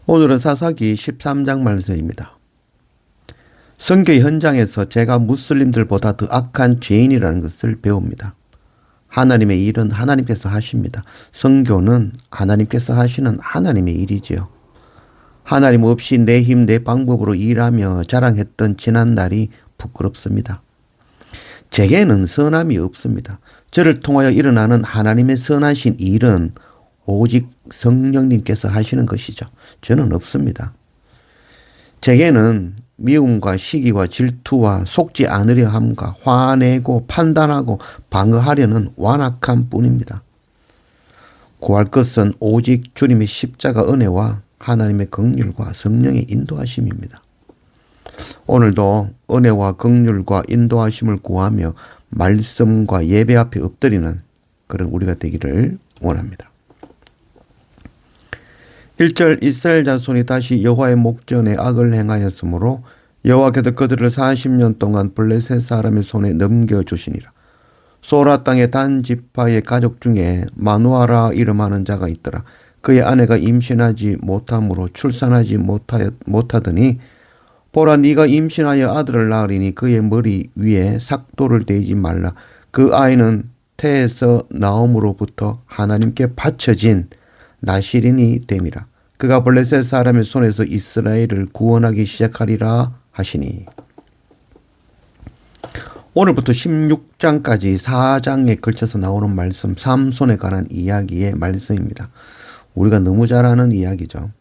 오늘은 사사기 13장 말씀입니다. 선교 현장에서 제가 무슬림들보다 더 악한 죄인이라는 것을 배웁니다. 하나님의 일은 하나님께서 하십니다. 선교는 하나님께서 하시는 하나님의 일이지요. 하나님 없이 내 힘, 내 방법으로 일하며 자랑했던 지난날이 부끄럽습니다. 제게는 선함이 없습니다. 저를 통하여 일어나는 하나님의 선하신 일은 오직 성령님께서 하시는 것이죠. 저는 없습니다. 제게는 미움과 시기와 질투와 속지 않으려 함과 화내고 판단하고 방어하려는 완악함 뿐입니다. 구할 것은 오직 주님의 십자가 은혜와 하나님의 긍휼과 성령의 인도하심입니다. 오늘도 은혜와 긍휼과 인도하심을 구하며 말씀과 예배 앞에 엎드리는 그런 우리가 되기를 원합니다. 1절 이스라엘 자손이 다시 여호와의 목전에 악을 행하였으므로 여호와께서 그들을 40년 동안 블레셋 사람의 손에 넘겨주시니라. 소라 땅의 단 지파의 가족 중에 마누아라 이름하는 자가 있더라. 그의 아내가 임신하지 못함으로 출산하지 못하더니 보라 네가 임신하여 아들을 낳으리니 그의 머리 위에 삭도를 대지 말라. 그 아이는 태에서 나옴으로부터 하나님께 바쳐진 나실인이 됨이라. 그가 블레셋 사람의 손에서 이스라엘을 구원하기 시작하리라 하시니. 오늘부터 16장까지 4장에 걸쳐서 나오는 말씀, 삼손에 관한 이야기의 말씀입니다. 우리가 너무 잘 아는 이야기죠.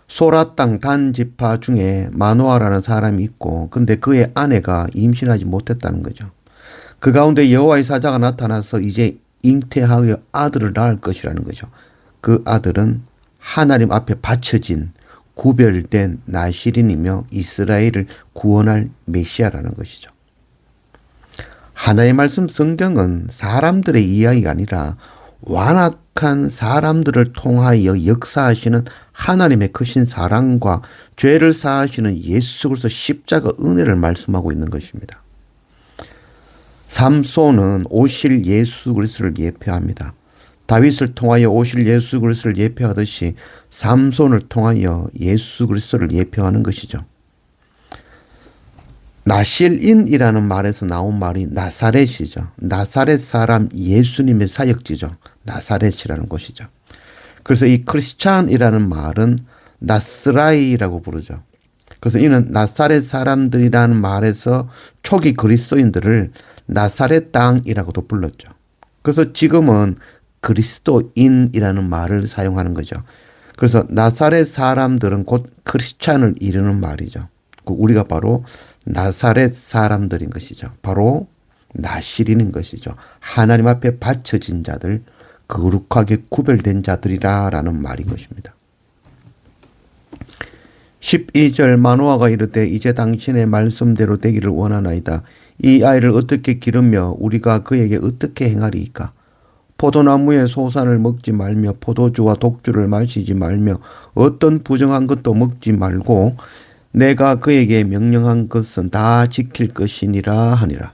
소라 땅 단 지파 중에 마노아라는 사람이 있고 근데 그의 아내가 임신하지 못했다는 거죠. 그 가운데 여호와의 사자가 나타나서 이제 잉태하여 아들을 낳을 것이라는 거죠. 그 아들은 하나님 앞에 바쳐진 구별된 나실인이며 이스라엘을 구원할 메시아라는 것이죠. 하나님의 말씀 성경은 사람들의 이야기가 아니라 완악한 사람들을 통하여 역사하시는 하나님의 크신 사랑과 죄를 사하시는 예수 그리스도 십자가 은혜를 말씀하고 있는 것입니다. 삼손은 오실 예수 그리스도를 예표합니다. 다윗을 통하여 오실 예수 그리스도를 예표하듯이 삼손을 통하여 예수 그리스도를 예표하는 것이죠. 나실인이라는 말에서 나온 말이 나사렛이죠. 나사렛 사람 예수님의 사역지죠. 나사렛이라는 곳이죠. 그래서 이 크리스찬이라는 말은 나스라이라고 부르죠. 그래서 이는 나사렛 사람들이라는 말에서 초기 그리스도인들을 나사렛 땅이라고도 불렀죠. 그래서 지금은 그리스도인이라는 말을 사용하는 거죠. 그래서 나사렛 사람들은 곧 크리스찬을 이르는 말이죠. 우리가 바로 나사렛 사람들인 것이죠. 바로 나실인인 것이죠. 하나님 앞에 바쳐진 자들, 거룩하게 구별된 자들이라는 말인 것입니다. 12절 마노아가 이르되 이제 당신의 말씀대로 되기를 원하나이다. 이 아이를 어떻게 기르며 우리가 그에게 어떻게 행하리이까? 포도나무의 소산을 먹지 말며 포도주와 독주를 마시지 말며 어떤 부정한 것도 먹지 말고 내가 그에게 명령한 것은 다 지킬 것이니라 하니라.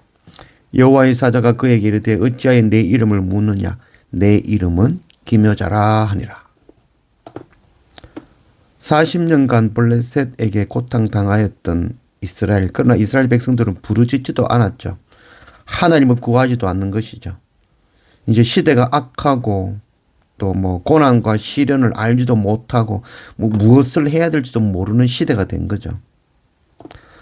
여호와의 사자가 그에게 이르되 어찌하여 내 이름을 묻느냐? 내 이름은 기묘자라 하니라. 40년간 블레셋에게 고통당하였던 이스라엘, 그러나 이스라엘 백성들은 부르짖지도 않았죠. 하나님을 구하지도 않는 것이죠. 이제 시대가 악하고 또 고난과 시련을 알지도 못하고 무엇을 해야 될지도 모르는 시대가 된 거죠.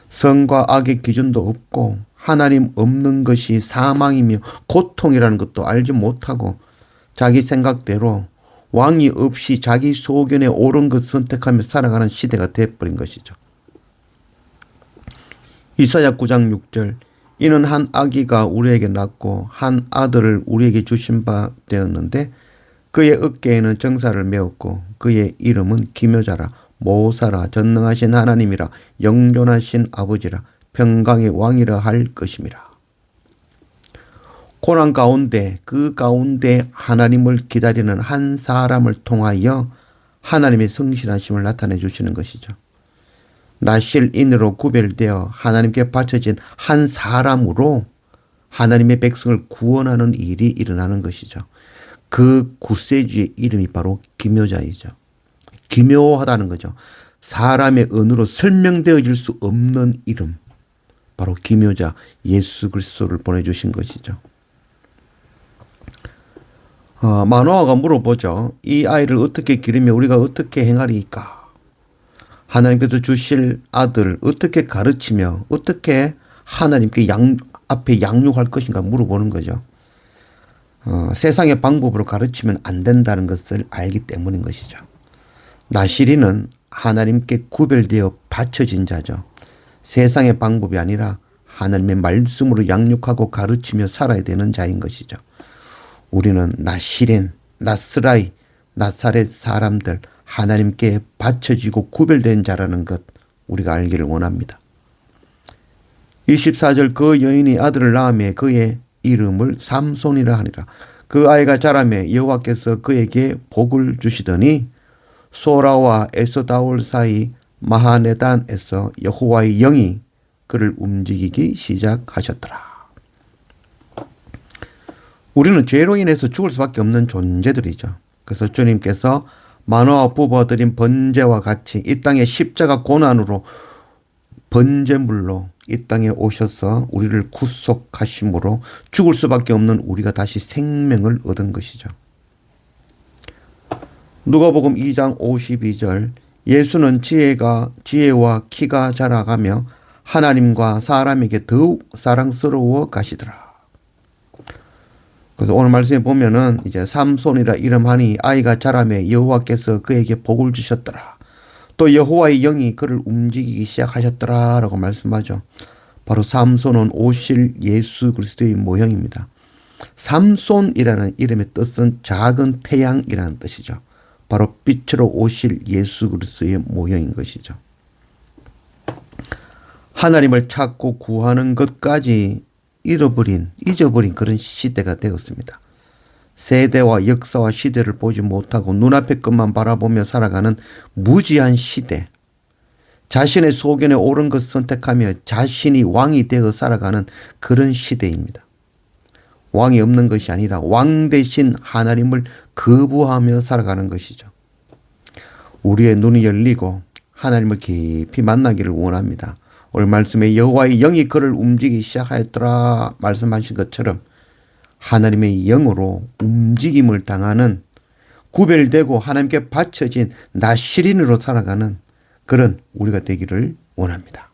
선과 악의 기준도 없고 하나님 없는 것이 사망이며 고통이라는 것도 알지 못하고 자기 생각대로 왕이 없이 자기 소견에 옳은 것 선택하며 살아가는 시대가 되어버린 것이죠. 이사야 9장 6절 이는 한 아기가 우리에게 낳고 한 아들을 우리에게 주신 바 되었는데 그의 어깨에는 정사를 메었고 그의 이름은 기묘자라 모사라 전능하신 하나님이라 영존하신 아버지라 평강의 왕이라 할 것임이라. 고난 가운데 그 가운데 하나님을 기다리는 한 사람을 통하여 하나님의 성실하심을 나타내 주시는 것이죠. 나실인으로 구별되어 하나님께 바쳐진 한 사람으로 하나님의 백성을 구원하는 일이 일어나는 것이죠. 그 구세주의 이름이 바로 기묘자이죠. 기묘하다는 거죠. 사람의 언어로 설명되어질 수 없는 이름. 바로 기묘자 예수 그리스도를 보내주신 것이죠. 마노아가 물어보죠. 이 아이를 어떻게 기르며 우리가 어떻게 행하리까? 하나님께서 주실 아들을 어떻게 가르치며 어떻게 하나님께 앞에 양육할 것인가 물어보는 거죠. 세상의 방법으로 가르치면 안 된다는 것을 알기 때문인 것이죠. 나시린은 하나님께 구별되어 바쳐진 자죠. 세상의 방법이 아니라 하나님의 말씀으로 양육하고 가르치며 살아야 되는 자인 것이죠. 우리는 나시린, 나스라이, 나사렛 사람들 하나님께 바쳐지고 구별된 자라는 것 우리가 알기를 원합니다. 24절 그 여인이 아들을 낳으며 그의 이름을 삼손이라 하니라. 그 아이가 자라매 여호와께서 그에게 복을 주시더니 소라와 에스다올 사이 마하네단에서 여호와의 영이 그를 움직이기 시작하셨더라. 우리는 죄로 인해서 죽을 수밖에 없는 존재들이죠. 그래서 주님께서 마노아 부어드린 번제와 같이 이 땅의 십자가 고난으로 번제물로 이 땅에 오셔서 우리를 구속하심으로 죽을 수밖에 없는 우리가 다시 생명을 얻은 것이죠. 누가복음 2장 52절 예수는 지혜와 키가 자라가며 하나님과 사람에게 더욱 사랑스러워 가시더라. 그래서 오늘 말씀에 보면은 이제 삼손이라 이름하니 아이가 자라매 여호와께서 그에게 복을 주셨더라. 또 여호와의 영이 그를 움직이기 시작하셨더라 라고 말씀하죠. 바로 삼손은 오실 예수 그리스도의 모형입니다. 삼손이라는 이름의 뜻은 작은 태양이라는 뜻이죠. 바로 빛으로 오실 예수 그리스도의 모형인 것이죠. 하나님을 찾고 구하는 것까지 잊어버린 그런 시대가 되었습니다. 세대와 역사와 시대를 보지 못하고 눈앞의 것만 바라보며 살아가는 무지한 시대. 자신의 소견에 옳은 것 선택하며 자신이 왕이 되어 살아가는 그런 시대입니다. 왕이 없는 것이 아니라 왕 대신 하나님을 거부하며 살아가는 것이죠. 우리의 눈이 열리고 하나님을 깊이 만나기를 원합니다. 오늘 말씀에 여호와의 영이 그를 움직이기 시작하였더라 말씀하신 것처럼 하나님의 영으로 움직임을 당하는 구별되고 하나님께 바쳐진 나시린으로 살아가는 그런 우리가 되기를 원합니다.